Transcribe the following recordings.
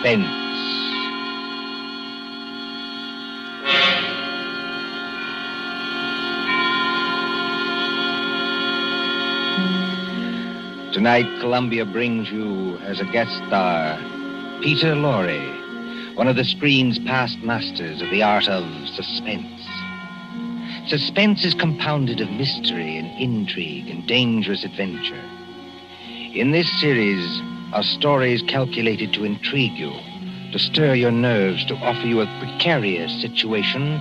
Suspense. Tonight, Columbia brings you, as a guest star, Peter Lorre, one of the screen's past masters of the art of suspense. Suspense is compounded of mystery and intrigue and dangerous adventure. In this series are stories calculated to intrigue you, to stir your nerves, to offer you a precarious situation,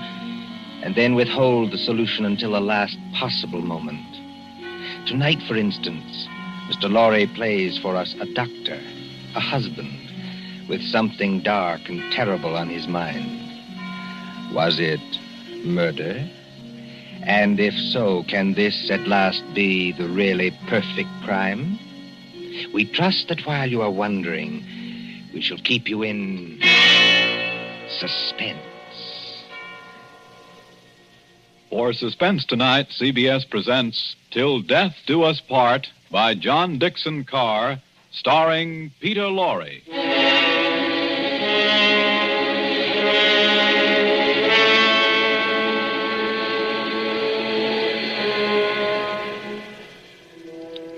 and then withhold the solution until the last possible moment. Tonight, for instance, Mr. Lorre plays for us a doctor, a husband, with something dark and terrible on his mind. Was it murder? And if so, can this at last be the really perfect crime? We trust that while you are wondering, we shall keep you in suspense. For Suspense tonight, CBS presents Till Death Do Us Part by John Dixon Carr, starring Peter Lorre.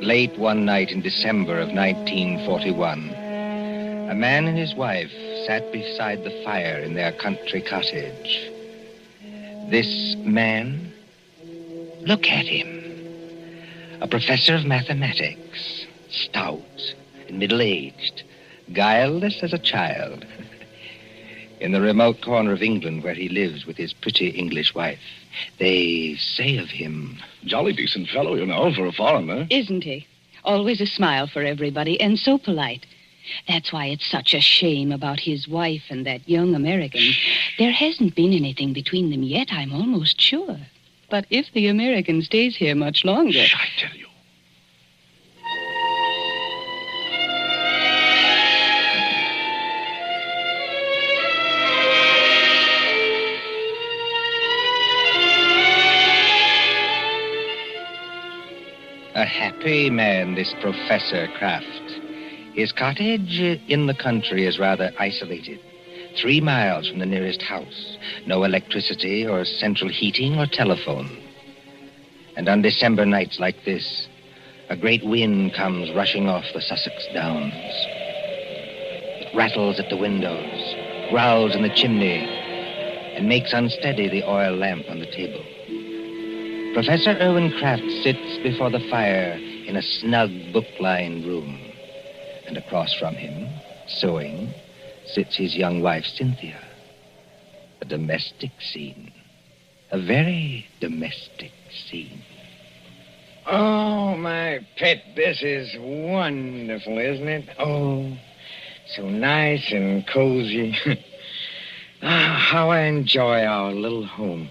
Late one night in December of 1941, a man and his wife sat beside the fire in their country cottage. This man, look at him. A professor of mathematics, stout and middle-aged, guileless as a child. In the remote corner of England where he lives with his pretty English wife, they say of him... Jolly decent fellow, you know, for a foreigner. Isn't he? Always a smile for everybody, and so polite. That's why it's such a shame about his wife and that young American. There hasn't been anything between them yet, I'm almost sure. But if the American stays here much longer... Shh, I tell you. A happy man, this Professor Kraft. His cottage in the country is rather isolated. 3 miles from the nearest house. No electricity or central heating or telephone. And on December nights like this, a great wind comes rushing off the Sussex Downs. It rattles at the windows, growls in the chimney, and makes unsteady the oil lamp on the table. Professor Irwin Kraft sits before the fire in a snug, book-lined room. And across from him, sewing, sits his young wife, Cynthia. A domestic scene. A very domestic scene. Oh, my pet, this is wonderful, isn't it? Oh, so nice and cozy. How I enjoy our little home.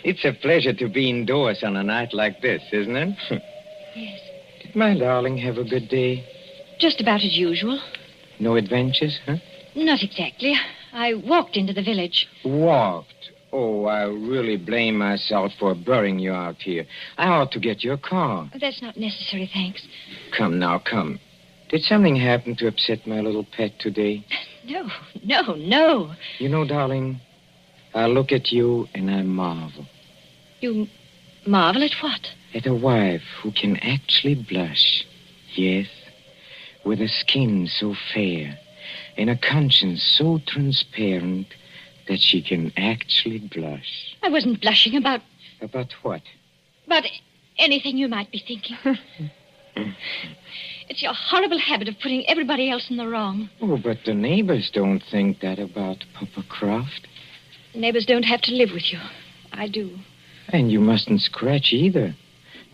It's a pleasure to be indoors on a night like this, isn't it? Yes. Did my darling have a good day? Just about as usual. No adventures, huh? Not exactly. I walked into the village. Walked? Oh, I really blame myself for burying you out here. I ought to get your car. That's not necessary, thanks. Come now, come. Did something happen to upset my little pet today? No. You know, darling, I look at you and I marvel. You marvel at what? At a wife who can actually blush. Yes, with a skin so fair and a conscience so transparent that she can actually blush. I wasn't blushing about... About what? About anything you might be thinking. It's your horrible habit of putting everybody else in the wrong. Oh, but the neighbors don't think that about Papa Croft. Neighbors don't have to live with you. I do. And you mustn't scratch either.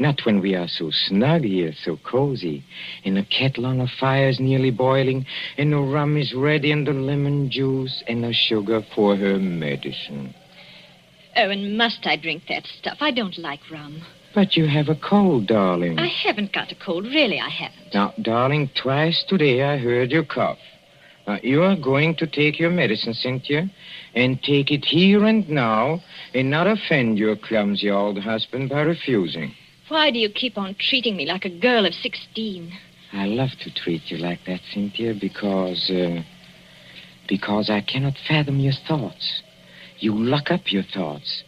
Not when we are so snug here, so cozy. And the kettle on the fire is nearly boiling, and the rum is ready, and the lemon juice, and the sugar for her medicine. Oh, and must I drink that stuff? I don't like rum. But you have a cold, darling. I haven't got a cold. Really, I haven't. Now, darling, twice today I heard you cough. Now, you are going to take your medicine, Cynthia, and take it here and now, and not offend your clumsy old husband by refusing. Why do you keep on treating me like a girl of 16? I love to treat you like that, Cynthia, because I cannot fathom your thoughts. You lock up your thoughts,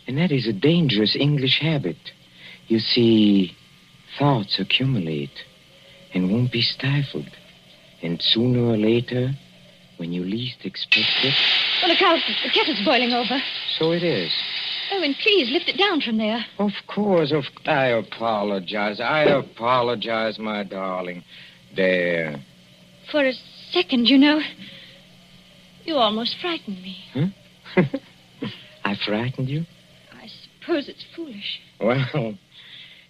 and that is a dangerous English habit. You see, thoughts accumulate and won't be stifled. And sooner or later, when you least expect it... Oh, look out. The kettle's boiling over. So it is. Owen, please, lift it down from there. Of course. I apologize. My darling. There. For a second, you know, you almost frightened me. Huh? I frightened you? I suppose it's foolish. Well,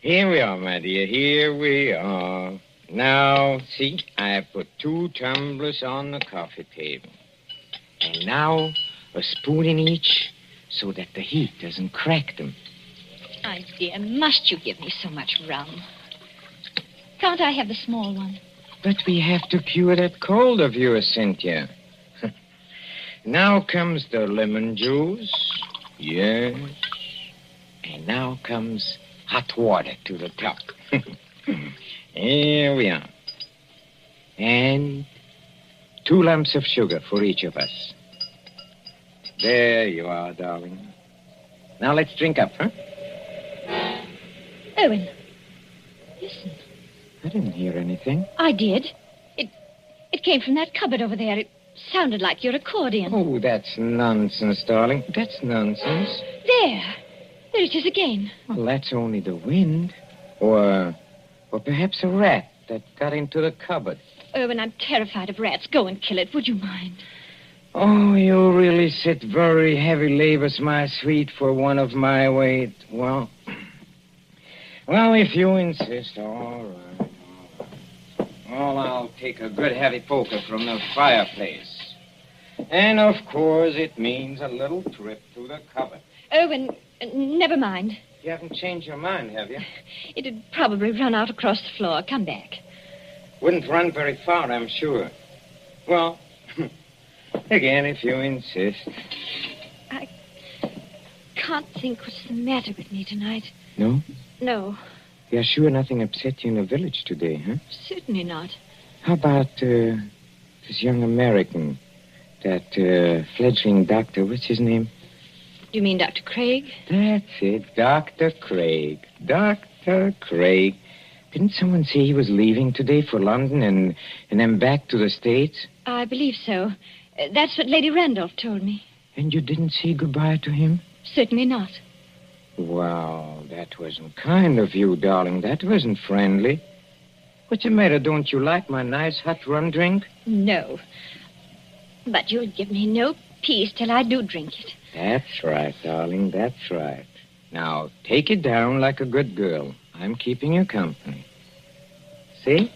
here we are, my dear. Here we are. Now, see, I put 2 tumblers on the coffee table. And now, a spoon in each so that the heat doesn't crack them. My dear, must you give me so much rum? Can't I have the small one? But we have to cure that cold of yours, Cynthia. Now comes the lemon juice. Yes. And now comes hot water to the top. Here we are. And 2 lumps of sugar for each of us. There you are, darling. Now let's drink up, huh? Owen, listen. I didn't hear anything. I did. It came from that cupboard over there. It sounded like your accordion. Oh, that's nonsense, darling. That's nonsense. There it is again. Well, that's only the wind. Or perhaps a rat that got into the cupboard. Owen, I'm terrified of rats. Go and kill it. Would you mind? Oh, you really sit very heavy labors, my sweet, for one of my weight. Well, if you insist, all right. Well, I'll take a good heavy poker from the fireplace. And, of course, it means a little trip to the cupboard. Owen, never mind. You haven't changed your mind, have you? It'd probably run out across the floor. Come back. Wouldn't run very far, I'm sure. Well, again, if you insist. I can't think what's the matter with me tonight. No? No, You're sure nothing upset you in the village today, huh? certainly not. How about this young American, that fledgling doctor, what's his name? You mean Dr. Craig? That's it, Dr. Craig. Dr. Craig. Didn't someone say he was leaving today for London and then back to the States? I believe so. That's what Lady Randolph told me. And you didn't say goodbye to him? Certainly not. Well, that wasn't kind of you, darling. That wasn't friendly. What's the matter? Don't you like my nice hot rum drink? No. But you'll give me no peace till I do drink it. That's right, darling. That's right. Now, take it down like a good girl. I'm keeping you company. See?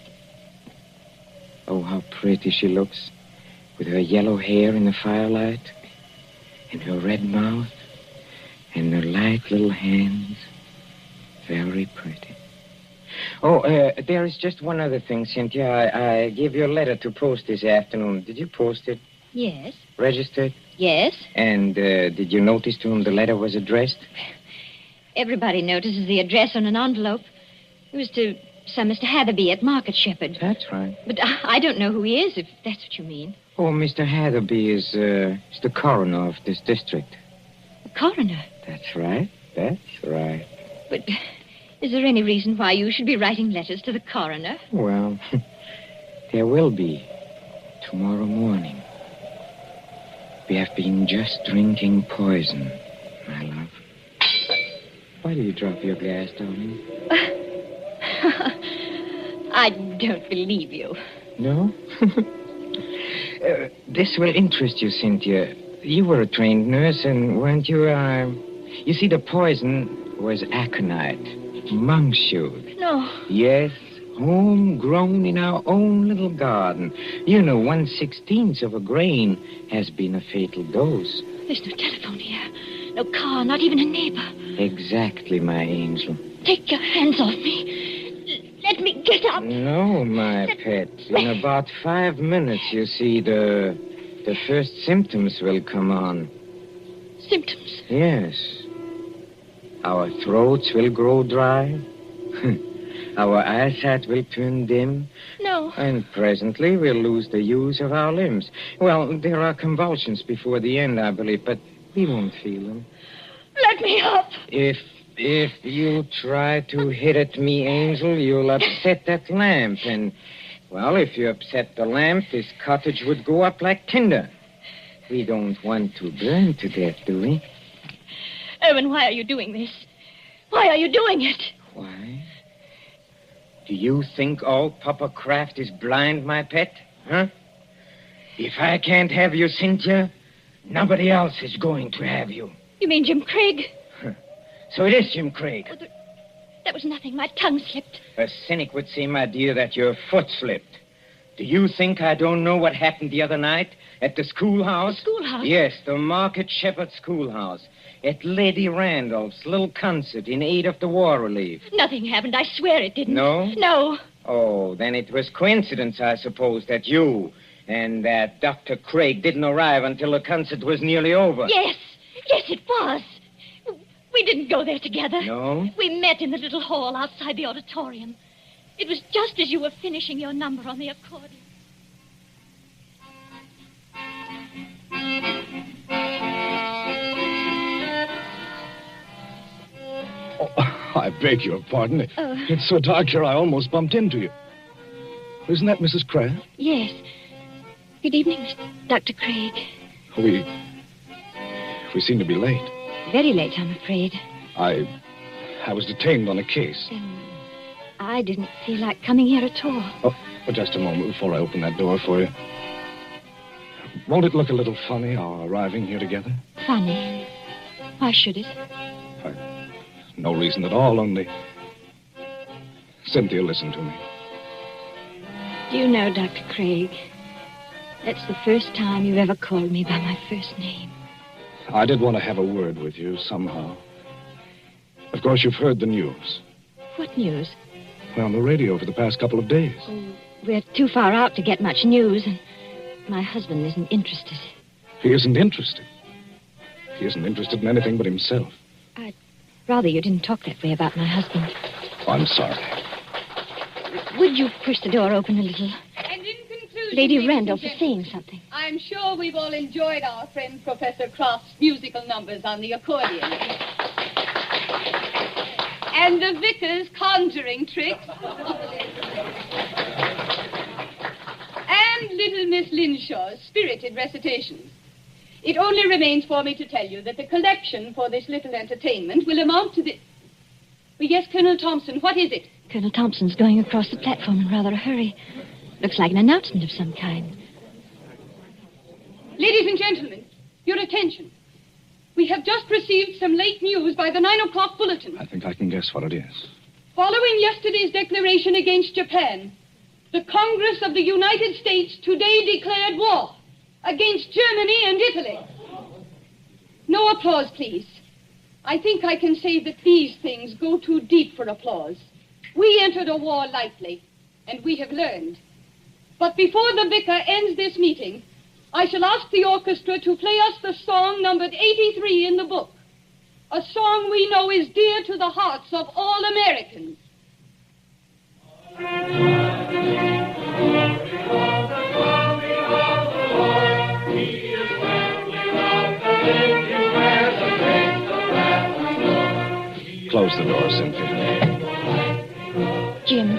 Oh, how pretty she looks. With her yellow hair in the firelight. And her red mouth. And her light little hands. Very pretty. Oh, there is just one other thing, Cynthia. I gave you a letter to post this afternoon. Did you post it? Yes. Registered? Yes. And did you notice to whom the letter was addressed? Everybody notices the address on an envelope. It was to some Mr. Hatherby at Market Shepherd. That's right. But I don't know who he is, if that's what you mean. Oh, Mr. Hatherby is the coroner of this district. The coroner? That's right. That's right. But is there any reason why you should be writing letters to the coroner? Well, there will be tomorrow morning. We have been just drinking poison, my love. Why do you drop your glass, darling? I don't believe you. No? This will interest you, Cynthia. You were a trained nurse, and weren't you, You see, the poison was aconite, monkshood. No. Yes, homegrown in our own little garden. You know, 1/16 of a grain has been a fatal dose. There's no telephone here. No car, not even a neighbor. Exactly, my angel. Take your hands off me. Let me get up. No, my pet. In about 5 minutes, you see, the first symptoms will come on. Our eyesight will turn dim, No. and presently we'll lose the use of our limbs. Well, there are convulsions before the end, I believe, but we won't feel them. Let me up. If you try to hit at me, Angel, you'll upset that lamp. And, well, if you upset the lamp, this cottage would go up like tinder. We don't want to burn to death, do we? Owen, why are you doing this? Why are you doing it? Why? Do you think all Papa Kraft is blind, my pet? Huh? If I can't have you, Cynthia, nobody else is going to have you. You mean Jim Craig? So it is Jim Craig. Oh, that was nothing. My tongue slipped. A cynic would say, my dear, that your foot slipped. Do you think I don't know what happened the other night at the schoolhouse? The schoolhouse? Yes, the Market Shepherd Schoolhouse. At Lady Randolph's little concert in aid of the war relief. Nothing happened. I swear it didn't. No? No. Oh, then it was coincidence, I suppose, that you and that Dr. Craig didn't arrive until the concert was nearly over. Yes. Yes, it was. We didn't go there together. No? We met in the little hall outside the auditorium. It was just as you were finishing your number on the accordion. Oh, I beg your pardon. It's so dark here I almost bumped into you. Isn't that Mrs. Kraft? Yes. Good evening, Dr. Craig. We seem to be late. Very late, I'm afraid. I was detained on a case. I didn't feel like coming here at all. Oh, just a moment before I open that door for you. Won't it look a little funny, our arriving here together? Funny? Why should it? No reason at all, only... Cynthia, listen to me. Do you know, Dr. Craig, that's the first time you've ever called me by my first name. I did want to have a word with you somehow. Of course, you've heard the news. What news? Well, on the radio for the past couple of days. Oh, we're too far out to get much news, and my husband isn't interested. He isn't interested. He isn't interested in anything but himself. I'd rather you didn't talk that way about my husband. Oh, I'm sorry. Would you push the door open a little? And in conclusion, Lady ladies Randolph and is gentlemen, saying something. I'm sure we've all enjoyed our friend Professor Kraft's musical numbers on the accordion. And the vicar's conjuring tricks. And little Miss Linshaw's spirited recitations. It only remains for me to tell you that the collection for this little entertainment will amount to the... Yes, Colonel Thompson, what is it? Colonel Thompson's going across the platform in rather a hurry. Looks like an announcement of some kind. Ladies and gentlemen, your attention. We have just received some late news by the 9 o'clock bulletin. I think I can guess what it is. Following yesterday's declaration against Japan, the Congress of the United States today declared war against Germany and Italy. No applause, please. I think I can say that these things go too deep for applause. We entered a war lightly, and we have learned. But before the vicar ends this meeting, I shall ask the orchestra to play us the song numbered 83 in the book. A song we know is dear to the hearts of all Americans. Close the door, Cynthia. Jim,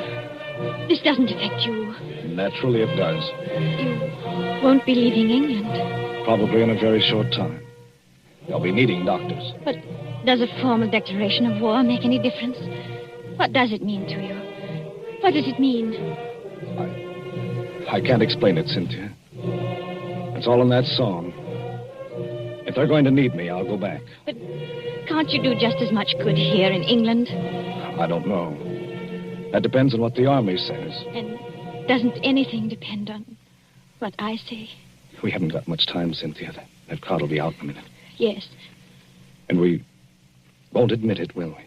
this doesn't affect you. Naturally it does. You won't be leaving England. Probably in a very short time. They'll be needing doctors. But does a formal declaration of war make any difference? What does it mean to you? What does it mean? I can't explain it, Cynthia. It's all in that song. If they're going to need me, I'll go back. But can't you do just as much good here in England? I don't know. That depends on what the army says. And doesn't anything depend on what I say? We haven't got much time, Cynthia. That crowd will be out in a minute. Yes. And we won't admit it, will we?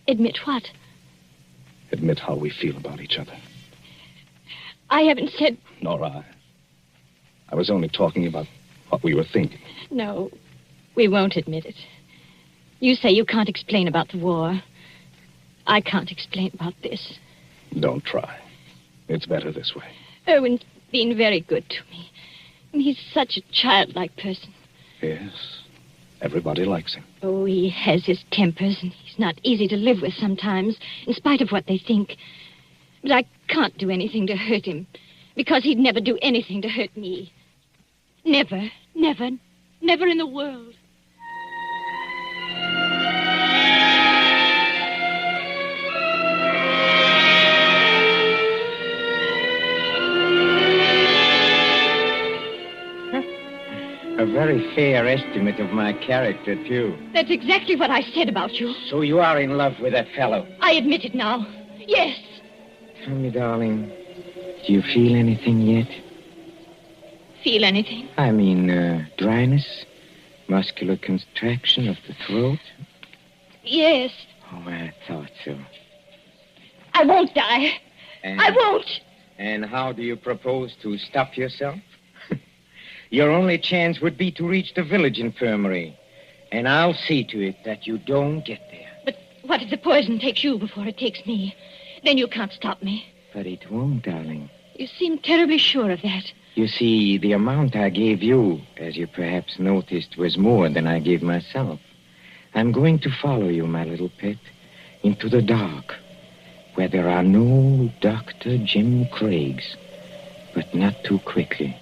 Admit what? Admit how we feel about each other. I haven't said... Nor I. I was only talking about what we were thinking. No, we won't admit it. You say you can't explain about the war. I can't explain about this. Don't try. It's better this way. Owen's been very good to me. And he's such a childlike person. Yes. Everybody likes him. Oh, he has his tempers, and he's not easy to live with sometimes, in spite of what they think. But I can't do anything to hurt him, because he'd never do anything to hurt me. Never, never, never in the world. A very fair estimate of my character, too. That's exactly what I said about you. So you are in love with that fellow? I admit it now. Yes. Tell me, darling, do you feel anything yet? Feel anything? I mean, dryness, muscular contraction of the throat. Yes. Oh, I thought so. I won't die. I won't. And how do you propose to stop yourself? Your only chance would be to reach the village infirmary. And I'll see to it that you don't get there. But what if the poison takes you before it takes me? Then you can't stop me. But it won't, darling. You seem terribly sure of that. You see, the amount I gave you, as you perhaps noticed, was more than I gave myself. I'm going to follow you, my little pet, into the dark, where there are no Dr. Jim Craigs, but not too quickly.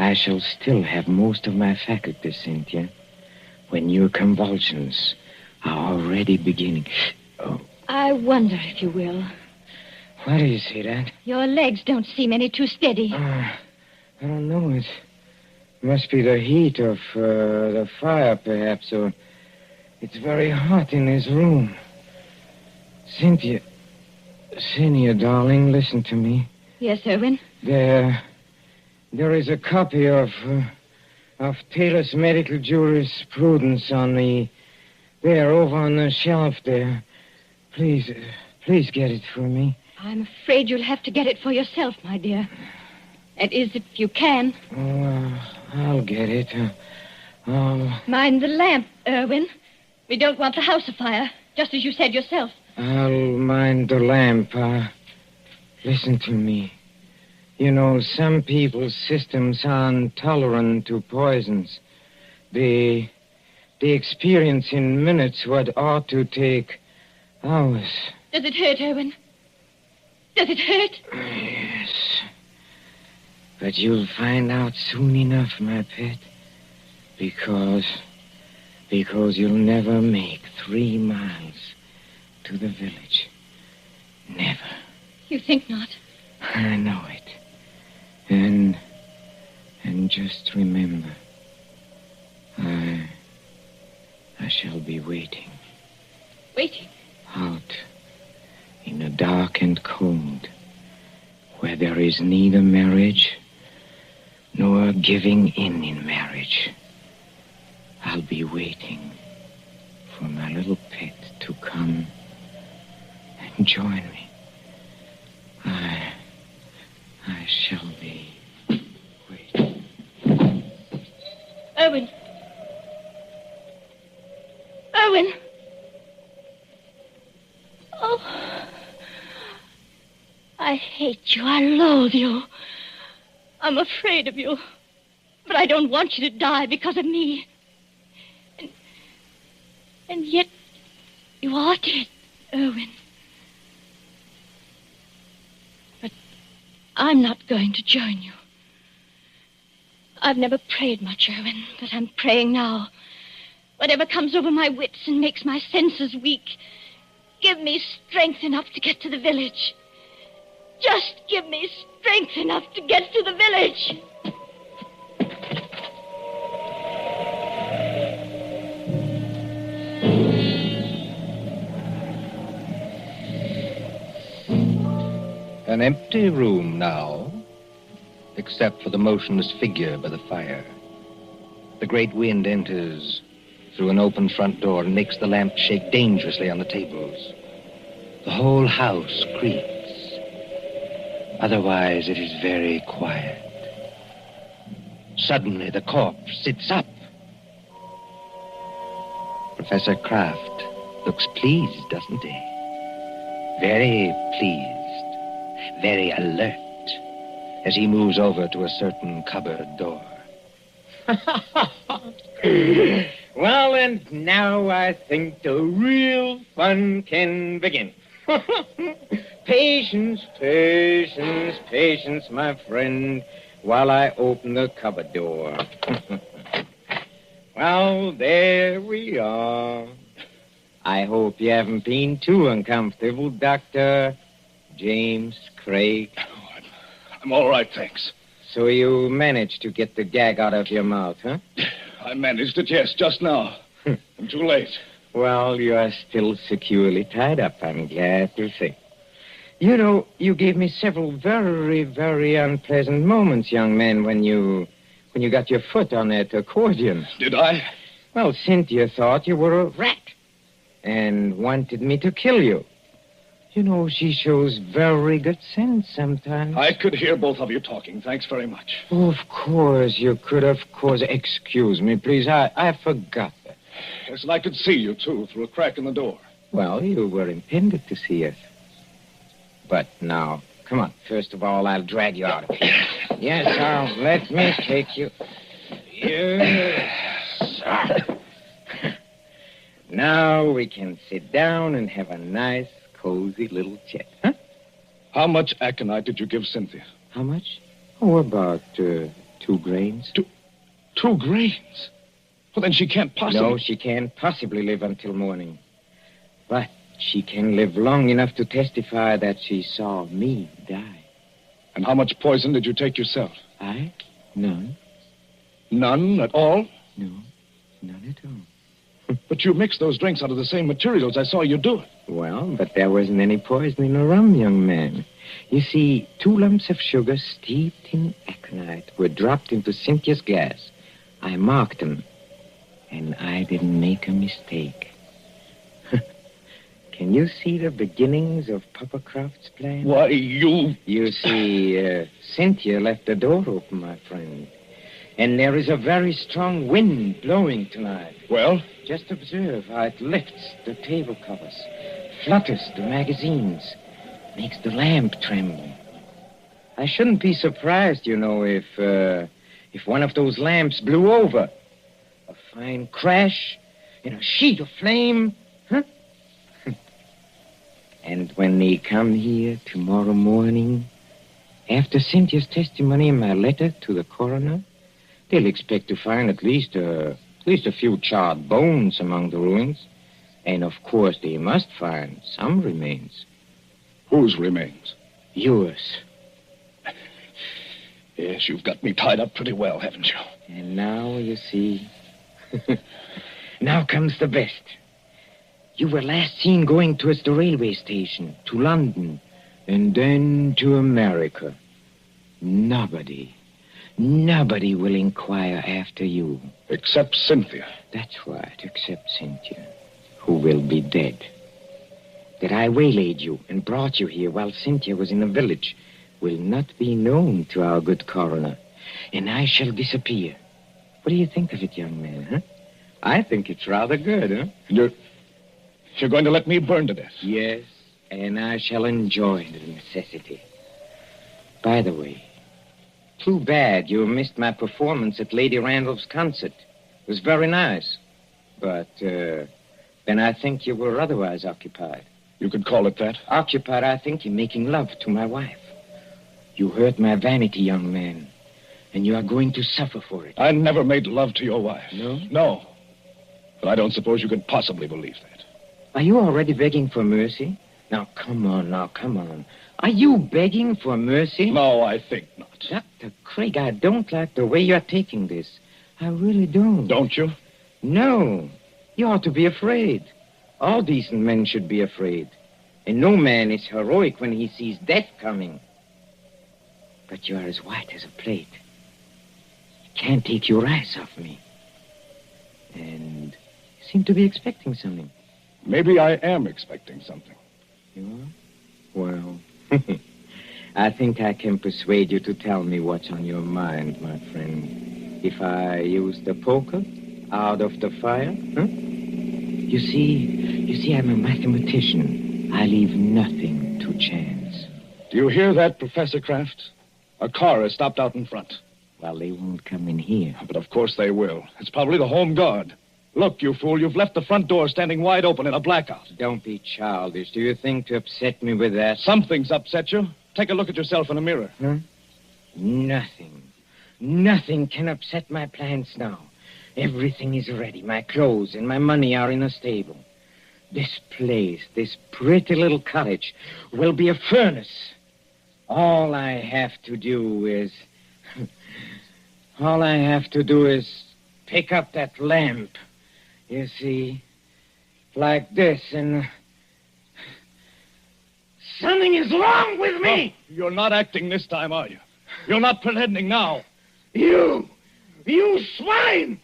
I shall still have most of my faculties, Cynthia, when your convulsions are already beginning. Oh. I wonder if you will. Why do you say that? Your legs don't seem any too steady. I don't know. It must be the heat of the fire, perhaps, or it's very hot in this room. Cynthia, darling, listen to me. Yes, Erwin? There is a copy of Taylor's medical jurisprudence over on the shelf there. Please get it for me. I'm afraid you'll have to get it for yourself, my dear. That is, if you can. Oh, I'll get it. Mind the lamp, Erwin. We don't want the house afire, just as you said yourself. I'll mind the lamp. Listen to me. You know, some people's systems are intolerant to poisons. They experience in minutes what ought to take hours. Does it hurt, Erwin? Does it hurt? Yes. But you'll find out soon enough, my pet. Because you'll never make 3 miles to the village. Never. You think not? I know it. And just remember, I shall be waiting. Waiting? Out in the dark and cold, where there is neither marriage nor giving in marriage. I'll be waiting for my little pet to come and join me. I shall be waiting. Erwin! Erwin! Oh, I hate you. I loathe you. I'm afraid of you. But I don't want you to die because of me. And yet, you are dead, Erwin. But I'm not going to join you. I've never prayed much, Erwin, but I'm praying now. Whatever comes over my wits and makes my senses weak, give me strength enough to get to the village. Just give me strength enough to get to the village. An empty room now, except for the motionless figure by the fire. The great wind enters through an open front door and makes the lamp shake dangerously on the tables. The whole house creaks. Otherwise, it is very quiet. Suddenly, the corpse sits up. Professor Kraft looks pleased, doesn't he? Very pleased. very alert, as he moves over to a certain cupboard door. Well, and now I think the real fun can begin. Patience, patience, patience, my friend, while I open the cupboard door. Well, there we are. I hope you haven't been too uncomfortable, Dr. James Craig. Oh, I'm all right, thanks. So you managed to get the gag out of your mouth, huh? I managed it, yes, just now. I'm too late. Well, you are still securely tied up, I'm glad to say. You know, you gave me several very, very unpleasant moments, young man, when you got your foot on that accordion. Did I? Well, Cynthia thought you were a rat and wanted me to kill you. You know, she shows very good sense sometimes. I could hear both of you talking. Thanks very much. Oh, of course, you could, of course. Excuse me, please. I forgot that. Yes, and I could see you, too, through a crack in the door. Well, you were intended to see us. But now, come on. First of all, I'll drag you out of here. Yes, let me take you. Yes. Now we can sit down and have a nice, cozy little chat, huh? How much aconite did you give Cynthia? How much? Oh, about 2 grains. 2 grains? Well, then she can't possibly... No, she can't possibly live until morning. But she can live long enough to testify that she saw me die. And how much poison did you take yourself? I? None. None at all? No, none at all. But you mixed those drinks out of the same materials. I saw you do it. Well, but there wasn't any poison in the rum, young man. You see, 2 lumps of sugar steeped in aconite were dropped into Cynthia's glass. I marked them, and I didn't make a mistake. Can you see the beginnings of Papa Croft's plan? Why, you... You see, Cynthia left the door open, my friend. And there is a very strong wind blowing tonight. Well? Just observe how it lifts the table covers, flutters the magazines, makes the lamp tremble. I shouldn't be surprised, you know, if one of those lamps blew over. A fine crash in a sheet of flame, huh? And when they come here tomorrow morning, after Cynthia's testimony in my letter to the coroner, they'll expect to find at least a few charred bones among the ruins. And, of course, they must find some remains. Whose remains? Yours. Yes, you've got me tied up pretty well, haven't you? And now, you see... Now comes the best. You were last seen going towards the railway station, to London, and then to America. Nobody will inquire after you. Except Cynthia. That's right, except Cynthia, who will be dead. That I waylaid you and brought you here while Cynthia was in the village will not be known to our good coroner, and I shall disappear. What do you think of it, young man, huh? I think it's rather good, huh? You're going to let me burn to death? Yes, and I shall enjoy the necessity. By the way, too bad you missed my performance at Lady Randolph's concert. It was very nice. But then I think you were otherwise occupied. You could call it that. Occupied, I think, in making love to my wife. You hurt my vanity, young man, and you are going to suffer for it. I never made love to your wife. No? No. But I don't suppose you could possibly believe that. Are you already begging for mercy? Now, come on. Are you begging for mercy? No, I think not. Dr. Craig, I don't like the way you're taking this. I really don't. Don't you? No. You ought to be afraid. All decent men should be afraid. And no man is heroic when he sees death coming. But you are as white as a plate. You can't take your eyes off me. And you seem to be expecting something. Maybe I am expecting something. You are? Well, I think I can persuade you to tell me what's on your mind, my friend. If I use the poker out of the fire, huh? You see, I'm a mathematician. I leave nothing to chance. Do you hear that, Professor Kraft? A car has stopped out in front. Well, they won't come in here. But of course they will. It's probably the home guard. Look, you fool, you've left the front door standing wide open in a blackout. Don't be childish. Do you think to upset me with that? Something's upset you. Take a look at yourself in a mirror. Huh? Nothing. Nothing can upset my plans now. Everything is ready. My clothes and my money are in a stable. This place, this pretty little cottage, will be a furnace. All I have to do is pick up that lamp. You see, like this, and something is wrong with me. Oh, you're not acting this time, are you? You're not pretending now. You swine!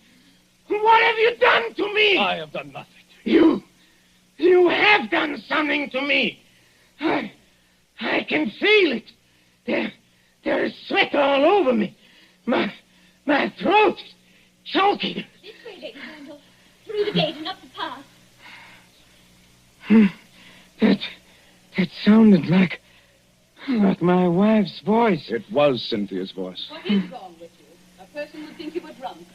What have you done to me? I have done nothing to you. You have done something to me. I can feel it. There is sweat all over me. My throat is choking. This way, Lady Randall. Through the gate and up the path. That sounded like my wife's voice. It was Cynthia's voice. What is wrong with you? A person would think you were drunk.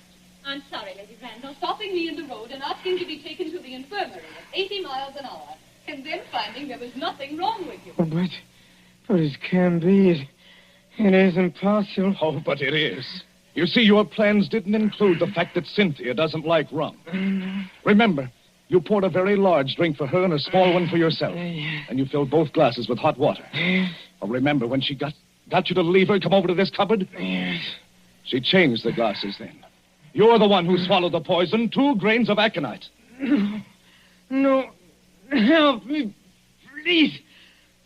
I'm sorry, Lady Randall. Stopping me in the road and asking to be taken to the infirmary at 80 miles an hour, and then finding there was nothing wrong with you. But it can be. It isn't possible. Oh, but it is. You see, your plans didn't include the fact that Cynthia doesn't like rum. Remember, you poured a very large drink for her and a small one for yourself. And you filled both glasses with hot water. Oh, remember when she got you to leave her, come over to this cupboard? Yes. She changed the glasses then. You're the one who swallowed the poison, 2 grains of aconite. No. Help me. Please.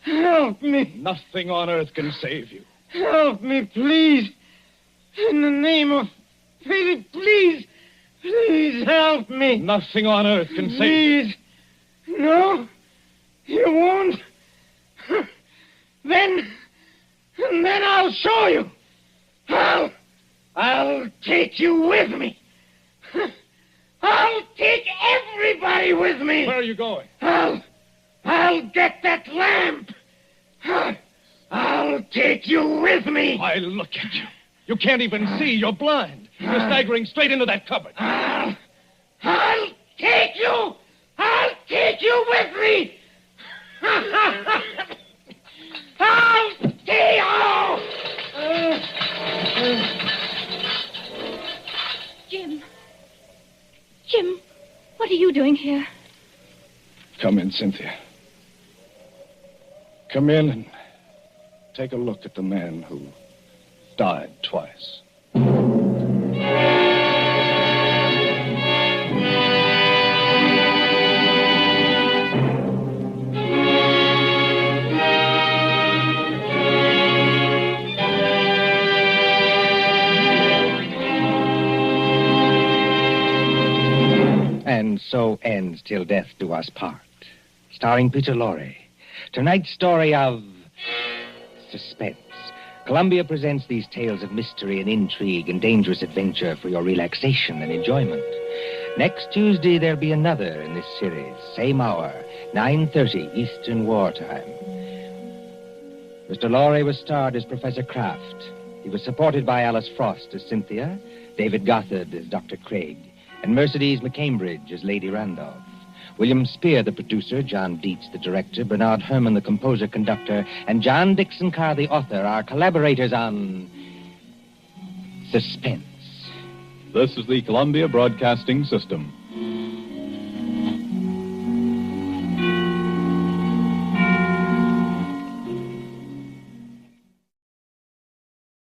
Help me. Nothing on earth can save you. Help me, please. In the name of pity, please. Please help me. Nothing on earth can save you. Please. No. You won't. Then I'll show you. I'll take you with me. I'll take everybody with me. Where are you going? I'll get that lamp. I'll take you with me. Why, look at you. You can't even see. You're blind. You're staggering straight into that cupboard. I'll take you. I'll take you with me. I'll take you. Jim, what are you doing here? Come in, Cynthia. Come in and take a look at the man who died twice. And so ends Till Death Do Us Part, starring Peter Lorre. Tonight's story of Suspense. Columbia presents these tales of mystery and intrigue and dangerous adventure for your relaxation and enjoyment. Next Tuesday, there'll be another in this series. Same hour, 9:30 Eastern Wartime. Mr. Lorre was starred as Professor Kraft. He was supported by Alice Frost as Cynthia, David Gothard as Dr. Craig, and Mercedes McCambridge as Lady Randolph. William Spear, the producer, John Dietz, the director, Bernard Herrmann, the composer-conductor, and John Dixon Carr, the author, are collaborators on Suspense. This is the Columbia Broadcasting System.